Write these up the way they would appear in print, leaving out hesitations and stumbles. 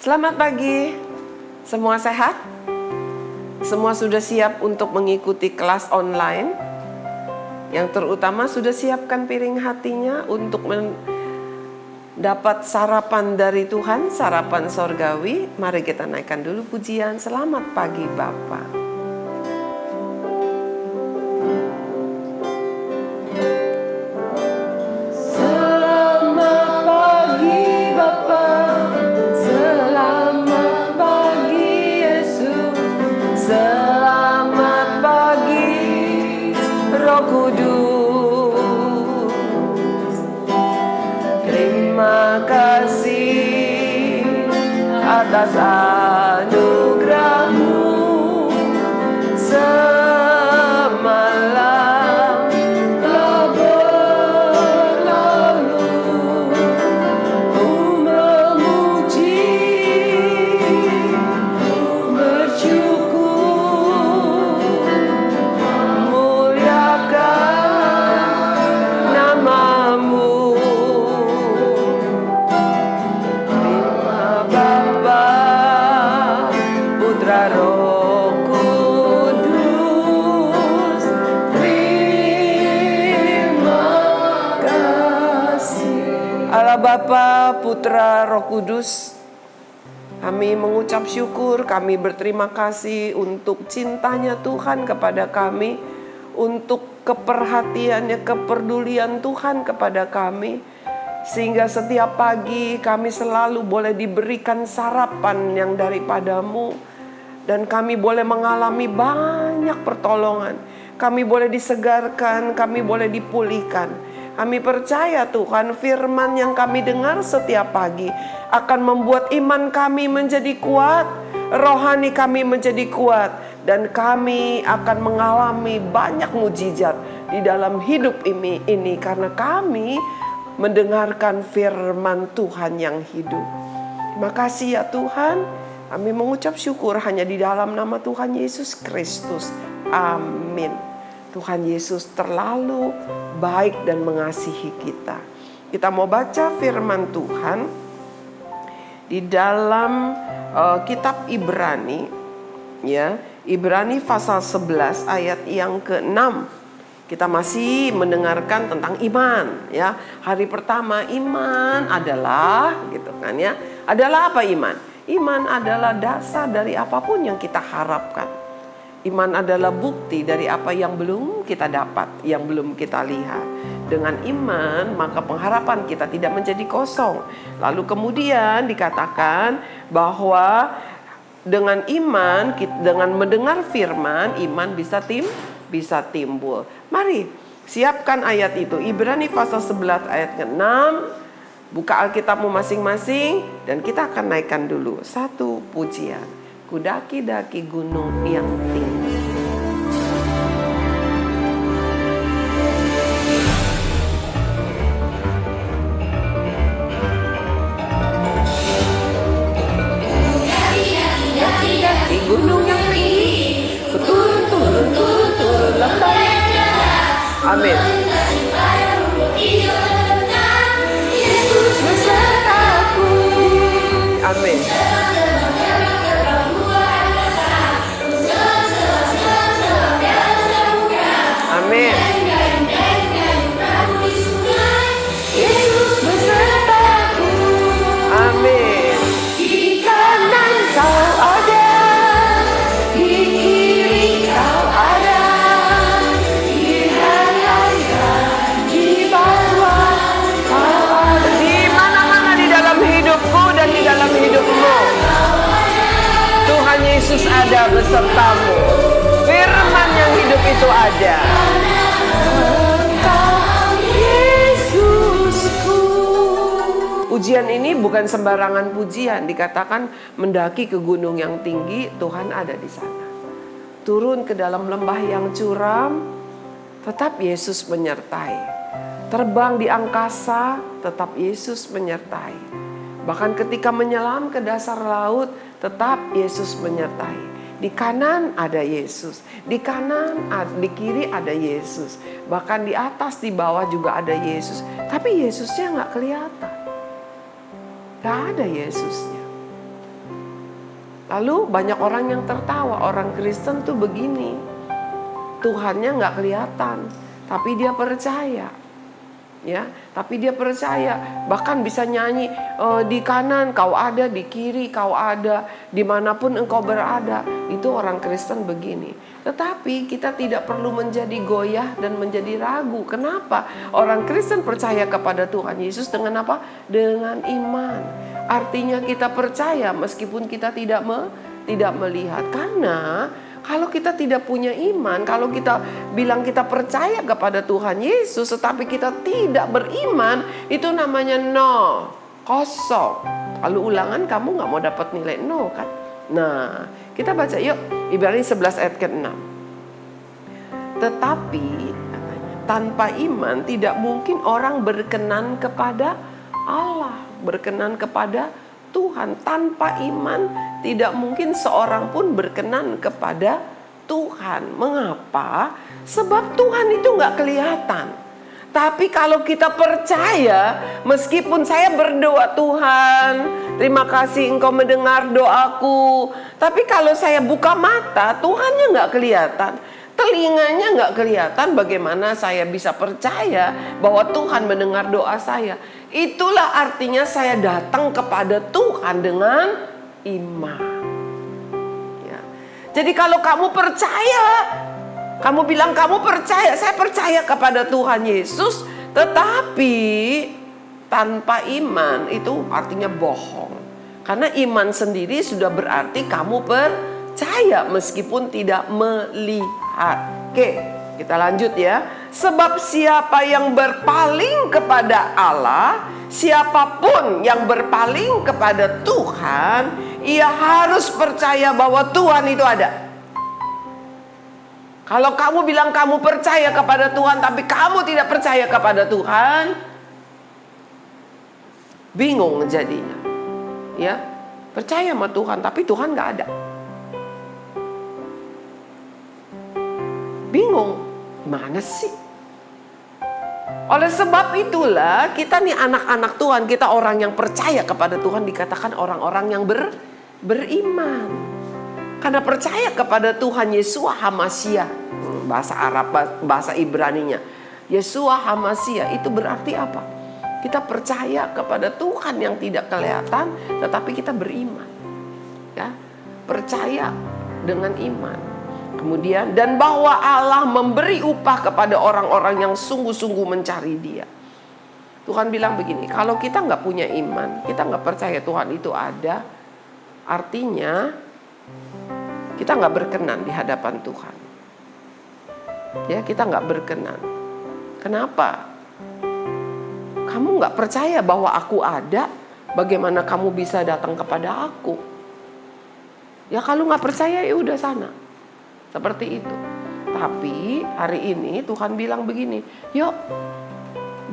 Selamat pagi. Semua sehat? Semua sudah siap untuk mengikuti kelas online? Yang terutama sudah siapkan piring hatinya untuk mendapat sarapan dari Tuhan, sarapan sorgawi. Mari kita naikkan dulu pujian. Selamat pagi Bapa. Atas anugerahmu semalam telah berlalu, ku memuji, ku bersyukur, memuliakan namamu. Roh Kudus, terima kasih. Allah Bapa, Putra, Roh Kudus, kami mengucap syukur, kami berterima kasih untuk cintanya Tuhan kepada kami, untuk keperhatiannya, kepedulian Tuhan kepada kami, sehingga setiap pagi kami selalu boleh diberikan sarapan yang daripadamu. Dan kami boleh mengalami banyak pertolongan. Kami boleh disegarkan, kami boleh dipulihkan. Kami percaya Tuhan, firman yang kami dengar setiap pagi akan membuat iman kami menjadi kuat, rohani kami menjadi kuat, dan kami akan mengalami banyak mujizat di dalam hidup ini karena kami mendengarkan firman Tuhan yang hidup. Terima kasih ya Tuhan. Kami mengucap syukur hanya di dalam nama Tuhan Yesus Kristus. Amin. Tuhan Yesus terlalu baik dan mengasihi kita. Kita mau baca firman Tuhan di dalam kitab Ibrani, ya, Ibrani pasal 11 ayat yang ke-6. Kita masih mendengarkan tentang iman, ya. Hari pertama iman adalah, gitu kan ya. Adalah apa iman? Iman adalah dasar dari apapun yang kita harapkan. Iman adalah bukti dari apa yang belum kita dapat, yang belum kita lihat. Dengan iman, maka pengharapan kita tidak menjadi kosong. Lalu kemudian dikatakan bahwa dengan iman, dengan mendengar firman, iman bisa timbul. Mari siapkan ayat itu. Ibrani pasal 11 ayat ke-6. Buka Alkitabmu masing-masing dan kita akan naikkan dulu satu pujian. Ku daki-daki gunung yang tinggi. Daki-daki gunung yang tinggi. Ku turun lambai. Amin. Amin. Amin. Yesus besertaku. Amin. Di kanan kau ada, di kiri kau ada, di kanan di bawah kau ada. Di mana-mana di dalam hidupku dan di dalam hidupmu, Tuhan Yesus ada besertamu. Firman yang hidup itu ada. Pujian ini bukan sembarangan pujian. Dikatakan mendaki ke gunung yang tinggi, Tuhan ada di sana. Turun ke dalam lembah yang curam, tetap Yesus menyertai. Terbang di angkasa, tetap Yesus menyertai. Bahkan ketika menyelam ke dasar laut, tetap Yesus menyertai. Di kanan ada Yesus, di kanan, di kiri ada Yesus, bahkan di atas, di bawah juga ada Yesus. Tapi Yesusnya nggak kelihatan, nggak ada Yesusnya. Lalu banyak orang yang tertawa, orang Kristen tuh begini, Tuhannya nggak kelihatan, tapi dia percaya. Ya, tapi dia percaya, bahkan bisa nyanyi, di kanan kau ada, di kiri kau ada, dimanapun engkau berada. Itu orang Kristen begini. Tetapi kita tidak perlu menjadi goyah dan menjadi ragu. Kenapa? Orang Kristen percaya kepada Tuhan Yesus dengan apa? Dengan iman. Artinya kita percaya meskipun kita tidak melihat. Karena kalau kita tidak punya iman, kalau kita bilang kita percaya kepada Tuhan Yesus tetapi kita tidak beriman, itu namanya nol, kosong. Kalau ulangan kamu gak mau dapat nilai nol kan? Nah, kita baca yuk Ibrani 11 ayat ke-6. Tetapi tanpa iman tidak mungkin orang berkenan kepada Allah, berkenan kepada Tuhan. Tanpa iman tidak mungkin seorang pun berkenan kepada Tuhan. Mengapa? Sebab Tuhan itu gak kelihatan. Tapi kalau kita percaya, meskipun saya berdoa, Tuhan terima kasih engkau mendengar doaku, tapi kalau saya buka mata, Tuhannya gak kelihatan, telinganya gak kelihatan, bagaimana saya bisa percaya bahwa Tuhan mendengar doa saya? Itulah artinya saya datang kepada Tuhan dengan iman. Ya. Jadi kalau kamu percaya, kamu bilang kamu percaya, saya percaya kepada Tuhan Yesus, tetapi tanpa iman itu artinya bohong. Karena iman sendiri sudah berarti kamu percaya meskipun tidak melihat. Oke, kita lanjut ya. Sebab siapa yang berpaling kepada Allah, siapapun yang berpaling kepada Tuhan, ia harus percaya bahwa Tuhan itu ada. Kalau kamu bilang kamu percaya kepada Tuhan tapi kamu tidak percaya kepada Tuhan, bingung jadinya. Ya, percaya sama Tuhan tapi Tuhan gak ada. Bingung. Mana sih? Oleh sebab itulah kita nih anak-anak Tuhan, kita orang yang percaya kepada Tuhan dikatakan orang-orang yang beriman. Karena percaya kepada Tuhan Yeshua HaMashiach, bahasa Arab, bahasa Ibraninya Yeshua HaMashiach, itu berarti apa? Kita percaya kepada Tuhan yang tidak kelihatan, tetapi kita beriman. Ya, percaya dengan iman. Kemudian, dan bahwa Allah memberi upah kepada orang-orang yang sungguh-sungguh mencari Dia. Tuhan bilang begini, kalau kita nggak punya iman, kita nggak percaya Tuhan itu ada, artinya kita nggak berkenan di hadapan Tuhan. Ya, kita nggak berkenan. Kenapa? Kamu nggak percaya bahwa aku ada, bagaimana kamu bisa datang kepada aku? Ya kalau nggak percaya ya udah sana. Seperti itu. Tapi hari ini Tuhan bilang begini, yuk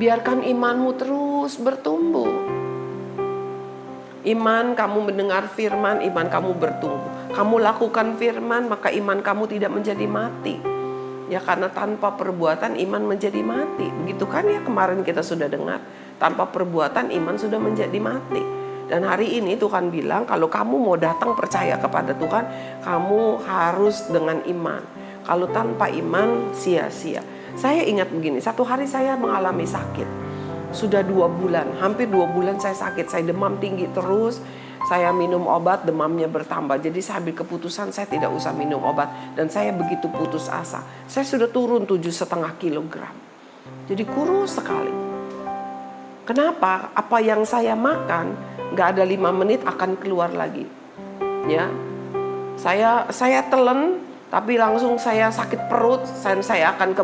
biarkan imanmu terus bertumbuh. Iman kamu mendengar firman, iman kamu bertumbuh. Kamu lakukan firman, maka iman kamu tidak menjadi mati. Ya karena tanpa perbuatan iman menjadi mati. Begitu kan ya kemarin kita sudah dengar. Tanpa perbuatan iman sudah menjadi mati. Dan hari ini Tuhan bilang kalau kamu mau datang percaya kepada Tuhan, kamu harus dengan iman. Kalau tanpa iman sia-sia. Saya ingat begini, satu hari saya mengalami sakit. Sudah 2 bulan, hampir 2 bulan saya sakit. Saya demam tinggi terus, saya minum obat, demamnya bertambah. Jadi saya ambil keputusan saya tidak usah minum obat. Dan saya begitu putus asa. Saya sudah turun 7,5 kilogram. Jadi kurus sekali. Kenapa? Apa yang saya makan nggak ada 5 menit akan keluar lagi. Ya, saya telan, tapi langsung saya sakit perut. Saya akan ke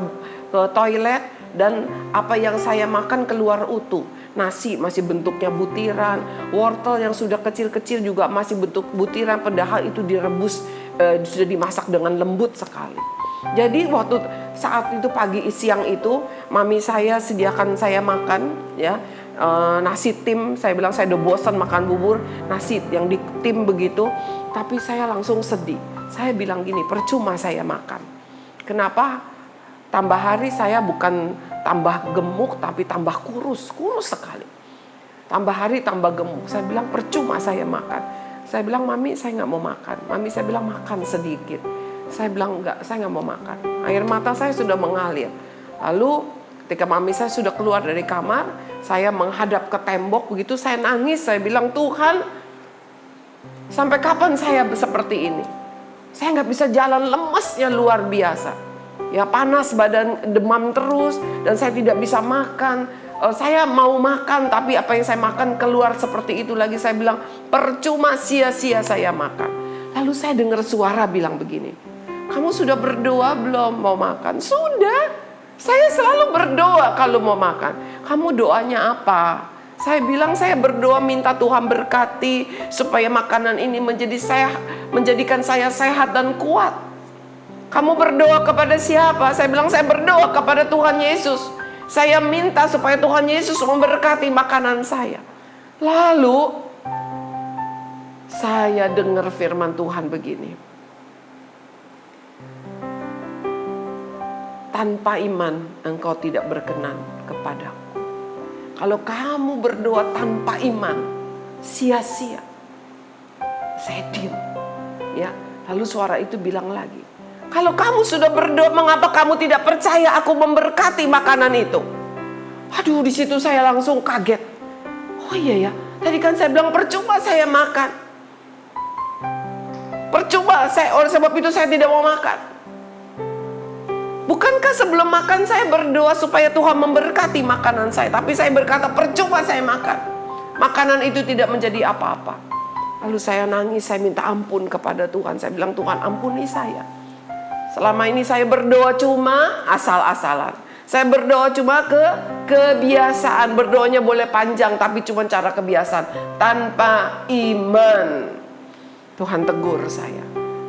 toilet dan apa yang saya makan keluar utuh. Nasi masih bentuknya butiran, wortel yang sudah kecil-kecil juga masih bentuk butiran. Padahal itu direbus, sudah dimasak dengan lembut sekali. Jadi waktu saat itu pagi siang itu mami saya sediakan saya makan ya. Nasi tim, saya bilang saya udah bosan makan bubur, nasi yang di tim begitu. Tapi saya langsung sedih. Saya bilang gini, percuma saya makan. Kenapa? Tambah hari saya bukan tambah gemuk, tapi tambah kurus sekali. Tambah hari tambah gemuk. Saya bilang percuma saya makan. Saya bilang, Mami saya nggak mau makan. Mami saya bilang makan sedikit. Saya bilang enggak, saya nggak mau makan. Air mata saya sudah mengalir. Lalu ketika Mami saya sudah keluar dari kamar, saya menghadap ke tembok, begitu saya nangis. Saya bilang, Tuhan, sampai kapan saya seperti ini? Saya nggak bisa jalan, lemesnya luar biasa. Ya panas badan, demam terus, dan saya tidak bisa makan. Saya mau makan, tapi apa yang saya makan keluar seperti itu lagi. Saya bilang, percuma, sia-sia saya makan. Lalu saya dengar suara bilang begini, kamu sudah berdoa belum mau makan? Sudah, saya selalu berdoa kalau mau makan. Kamu doanya apa? Saya bilang, saya berdoa minta Tuhan berkati supaya makanan ini menjadikan saya sehat dan kuat. Kamu berdoa kepada siapa? Saya bilang, saya berdoa kepada Tuhan Yesus. Saya minta supaya Tuhan Yesus memberkati makanan saya. Lalu saya dengar firman Tuhan begini, tanpa iman engkau tidak berkenan kepadaku. Kalau kamu berdoa tanpa iman, sia-sia. Saya diam. Ya, lalu suara itu bilang lagi, kalau kamu sudah berdoa, mengapa kamu tidak percaya aku memberkati makanan itu? Aduh, di situ saya langsung kaget. Oh iya ya, tadi kan saya bilang percuma saya makan. Percuma, oleh sebab itu saya tidak mau makan. Bukankah sebelum makan saya berdoa supaya Tuhan memberkati makanan saya? Tapi saya berkata, percuma saya makan. Makanan itu tidak menjadi apa-apa. Lalu saya nangis, saya minta ampun kepada Tuhan. Saya bilang, Tuhan ampuni saya. Selama ini saya berdoa cuma asal-asalan. Saya berdoa cuma kebiasaan. Berdoanya boleh panjang, tapi cuma cara kebiasaan. Tanpa iman. Tuhan tegur saya.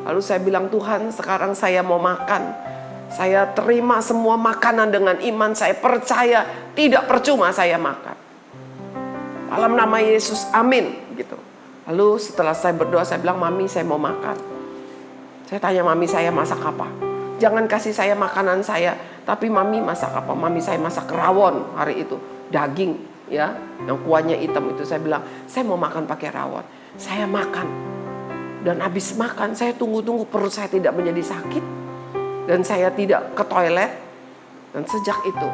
Lalu saya bilang, Tuhan sekarang saya mau makan. Saya terima semua makanan dengan iman. Saya percaya tidak percuma saya makan. Dalam nama Yesus, amin. Gitu. Lalu setelah saya berdoa, saya bilang, Mami saya mau makan. Saya tanya Mami saya masak apa. Jangan kasih saya makanan saya, tapi Mami masak apa? Mami saya masak rawon hari itu. Daging ya, yang kuahnya hitam itu. Saya bilang, saya mau makan pakai rawon. Saya makan. Dan habis makan, saya tunggu-tunggu perut saya tidak menjadi sakit. Dan saya tidak ke toilet. Dan sejak itu,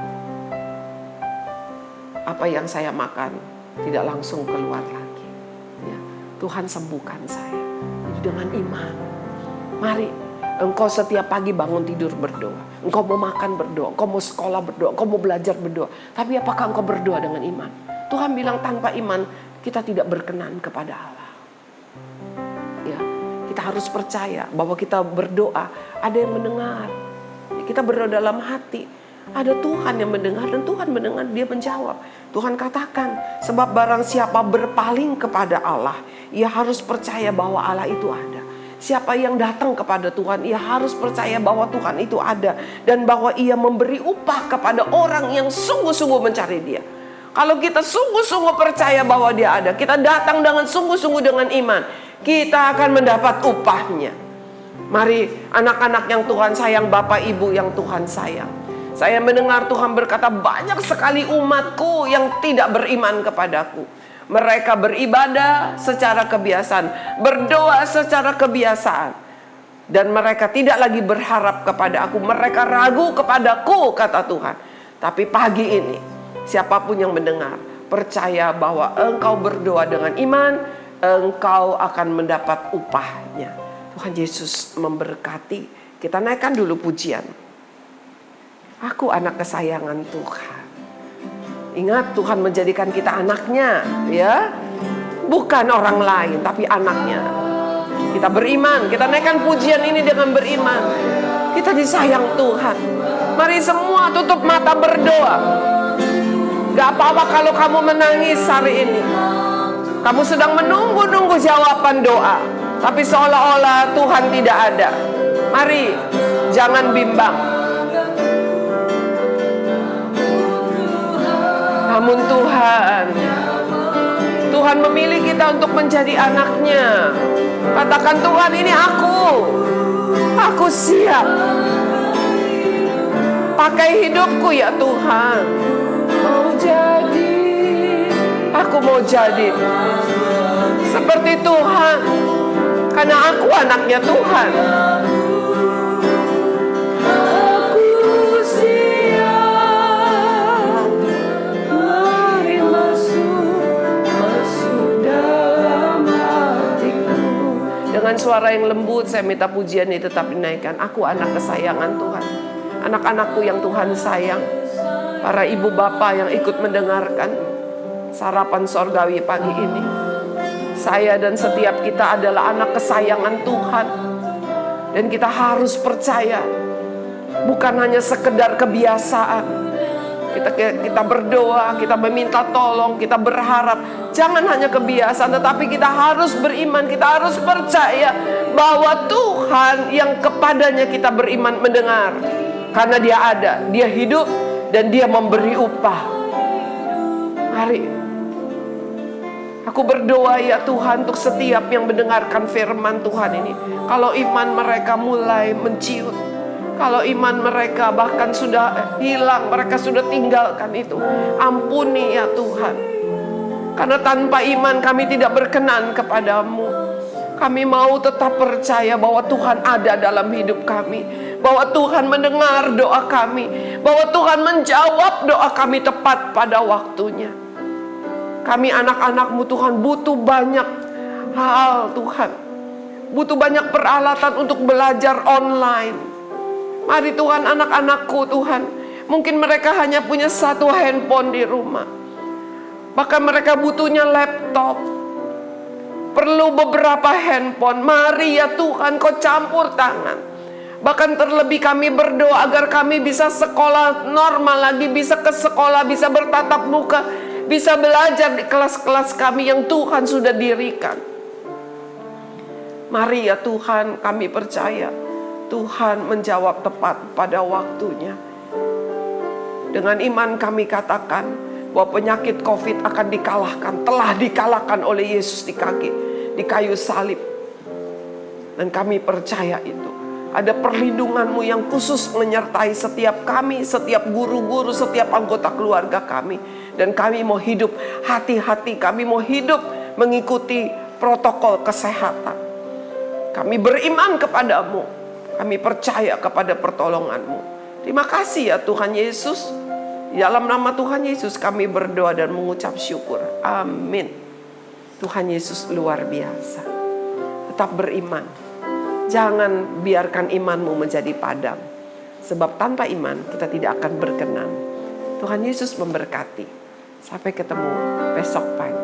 apa yang saya makan tidak langsung keluar lagi. Ya, Tuhan sembuhkan saya. Jadi dengan iman. Mari, engkau setiap pagi bangun tidur berdoa. Engkau mau makan berdoa. Engkau mau sekolah berdoa. Engkau mau belajar berdoa. Tapi apakah engkau berdoa dengan iman? Tuhan bilang tanpa iman kita tidak berkenan kepada Allah. Ya, kita harus percaya bahwa kita berdoa ada yang mendengar. Kita berdoa dalam hati. Ada Tuhan yang mendengar dan Tuhan mendengar, dia menjawab. Tuhan katakan, sebab barang siapa berpaling kepada Allah, ia harus percaya bahwa Allah itu ada. Siapa yang datang kepada Tuhan, ia harus percaya bahwa Tuhan itu ada. Dan bahwa ia memberi upah kepada orang yang sungguh-sungguh mencari dia. Kalau kita sungguh-sungguh percaya bahwa dia ada, kita datang dengan sungguh-sungguh dengan iman, kita akan mendapat upahnya. Mari anak-anak yang Tuhan sayang, Bapak Ibu yang Tuhan sayang. Saya mendengar Tuhan berkata, banyak sekali umatku yang tidak beriman kepadaku. Mereka beribadah secara kebiasaan, berdoa secara kebiasaan. Dan mereka tidak lagi berharap kepada aku. Mereka ragu kepadaku, kata Tuhan. Tapi pagi ini, siapapun yang mendengar, percaya bahwa engkau berdoa dengan iman, engkau akan mendapat upahnya. Tuhan Yesus memberkati. Kita naikkan dulu pujian. Aku anak kesayangan Tuhan. Ingat, Tuhan menjadikan kita anaknya, ya, bukan orang lain, tapi anaknya. Kita beriman, kita naikkan pujian ini dengan beriman. Kita disayang Tuhan. Mari semua tutup mata berdoa. Gak apa-apa kalau kamu menangis hari ini. Kamu sedang menunggu-nunggu jawaban doa, tapi seolah-olah Tuhan tidak ada. Mari, jangan bimbang. Namun Tuhan memilih kita untuk menjadi anaknya. Katakan, Tuhan, ini aku siap. Pakai hidupku ya Tuhan. Aku mau jadi seperti Tuhan, karena aku anaknya Tuhan. Aku siap, mari masuk dalam hatiku. Dengan suara yang lembut saya minta pujian ini tetap dinaikkan. Aku anak kesayangan Tuhan, anak-anakku yang Tuhan sayang. Para ibu bapak yang ikut mendengarkan sarapan sorgawi pagi ini, saya dan setiap kita adalah anak kesayangan Tuhan. Dan kita harus percaya, bukan hanya sekedar kebiasaan. Kita berdoa, kita meminta tolong, kita berharap. Jangan hanya kebiasaan, tetapi kita harus beriman, kita harus percaya bahwa Tuhan yang kepadanya kita beriman mendengar. Karena Dia ada, Dia hidup, dan Dia memberi upah. Mari, aku berdoa ya Tuhan untuk setiap yang mendengarkan firman Tuhan ini. Kalau iman mereka mulai menciut, kalau iman mereka bahkan sudah hilang, mereka sudah tinggalkan itu, ampuni ya Tuhan. Karena tanpa iman kami tidak berkenan kepadamu. Kami mau tetap percaya bahwa Tuhan ada dalam hidup kami, bahwa Tuhan mendengar doa kami, bahwa Tuhan menjawab doa kami tepat pada waktunya. Kami anak-anak-Mu Tuhan butuh banyak hal Tuhan, butuh banyak peralatan untuk belajar online. Mari Tuhan, anak-anakku Tuhan, mungkin mereka hanya punya satu handphone di rumah, bahkan mereka butuhnya laptop, perlu beberapa handphone. Mari ya Tuhan, Kau campur tangan. Bahkan terlebih kami berdoa agar kami bisa sekolah normal lagi, bisa ke sekolah, bisa bertatap muka, bisa belajar di kelas-kelas kami yang Tuhan sudah dirikan. Mari ya Tuhan, kami percaya Tuhan menjawab tepat pada waktunya. Dengan iman kami katakan bahwa penyakit COVID akan dikalahkan, telah dikalahkan oleh Yesus di kayu salib. Dan kami percaya itu. Ada perlindungan-Mu yang khusus menyertai setiap kami, setiap guru-guru, setiap anggota keluarga kami. Dan kami mau hidup hati-hati, kami mau hidup mengikuti protokol kesehatan. Kami beriman kepadamu, kami percaya kepada pertolongan-Mu. Terima kasih ya Tuhan Yesus. Di dalam nama Tuhan Yesus kami berdoa dan mengucap syukur. Amin. Tuhan Yesus luar biasa. Tetap beriman. Jangan biarkan imanmu menjadi padam. Sebab tanpa iman kita tidak akan berkenan. Tuhan Yesus memberkati. Sampai ketemu besok pagi.